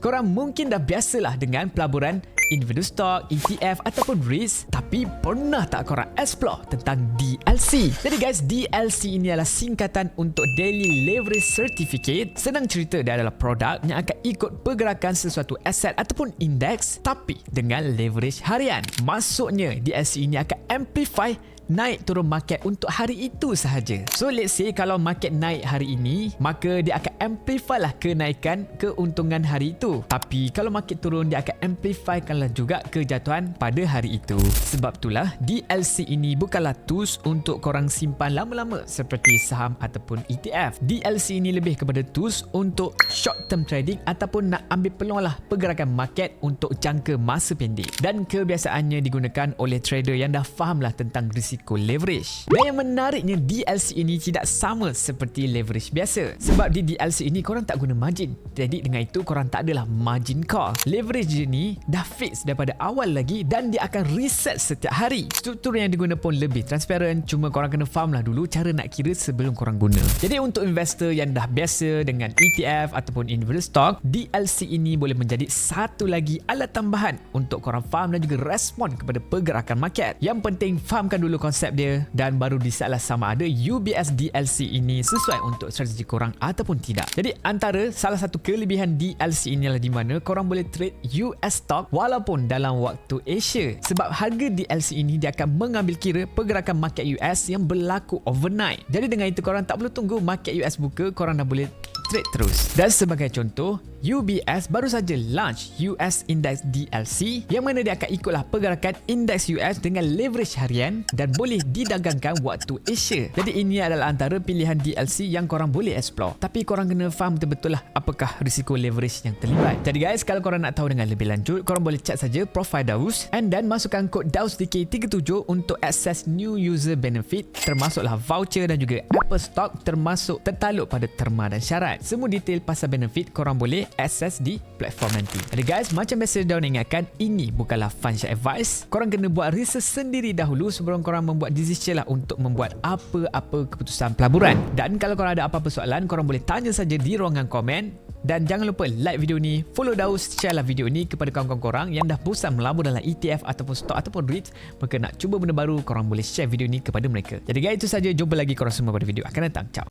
Korang mungkin dah biasalah dengan pelaburan individu stock, ETF ataupun REITs, tapi pernah tak korang explore tentang DLC? Jadi guys, DLC ini adalah singkatan untuk Daily Leverage Certificate. Senang cerita, dia adalah produk yang akan ikut pergerakan sesuatu aset ataupun indeks tapi dengan leverage harian. Maksudnya DLC ini akan amplify naik turun market untuk hari itu sahaja. So let's say kalau market naik hari ini, maka dia akan amplify lah kenaikan keuntungan hari itu. Tapi kalau market turun, dia akan amplifykanlah juga kejatuhan pada hari itu. Sebab itulah DLC ini bukanlah tools untuk korang simpan lama-lama seperti saham ataupun ETF. DLC ini lebih kepada tools untuk short term trading ataupun nak ambil peluang lah pergerakan market untuk jangka masa pendek. Dan kebiasaannya digunakan oleh trader yang dah faham lah tentang risiko leverage. Dan yang menariknya, DLC ini tidak sama seperti leverage biasa. Sebab di DLC ini korang tak guna margin. Jadi dengan itu korang tak adalah margin call. Leverage ni dah fix daripada awal lagi dan dia akan reset setiap hari. Struktur yang diguna pun lebih transparent. Cuma korang kena faham lah dulu cara nak kira sebelum korang guna. Jadi untuk investor yang dah biasa dengan ETF ataupun individu stock, DLC ini boleh menjadi satu lagi alat tambahan untuk korang faham dan juga respon kepada pergerakan market. Yang penting fahamkan dulu konsep dia dan baru decide lah sama ada UBS DLC ini sesuai untuk strategi korang ataupun tidak. Jadi antara salah satu kelebihan DLC ini adalah di mana korang boleh trade US stock walaupun dalam waktu Asia. Sebab harga DLC ini dia akan mengambil kira pergerakan market US yang berlaku overnight. Jadi dengan itu korang tak perlu tunggu market US buka, korang dah boleh trade terus. Dan sebagai contoh, UBS baru saja launch US Index DLC yang mana dia akan ikutlah pergerakan indeks US dengan leverage harian dan boleh didagangkan waktu Asia. Jadi ini adalah antara pilihan DLC yang korang boleh explore. Tapi korang kena faham betul-betul lah apakah risiko leverage yang terlibat. Jadi guys, kalau korang nak tahu dengan lebih lanjut, korang boleh chat saja profile Daus and then masukkan kod DAUSDK37 untuk akses new user benefit termasuklah voucher dan juga Apple Stock termasuk tertaluk pada terma dan syarat. Semua detail pasal benefit korang boleh akses di platform nanti. Jadi guys, macam biasa Daun ingatkan, ini bukanlah financial advice. Korang kena buat research sendiri dahulu sebelum korang membuat decision lah untuk membuat apa-apa keputusan pelaburan. Dan kalau korang ada apa-apa soalan, korang boleh tanya saja di ruangan komen. Dan jangan lupa like video ni, follow Daus, share lah video ni kepada kawan-kawan korang yang dah bosan melabur dalam ETF ataupun stock ataupun REIT. Maka nak cuba benda baru, korang boleh share video ni kepada mereka. Jadi guys, itu saja. Jumpa lagi korang semua pada video akan datang. Ciao.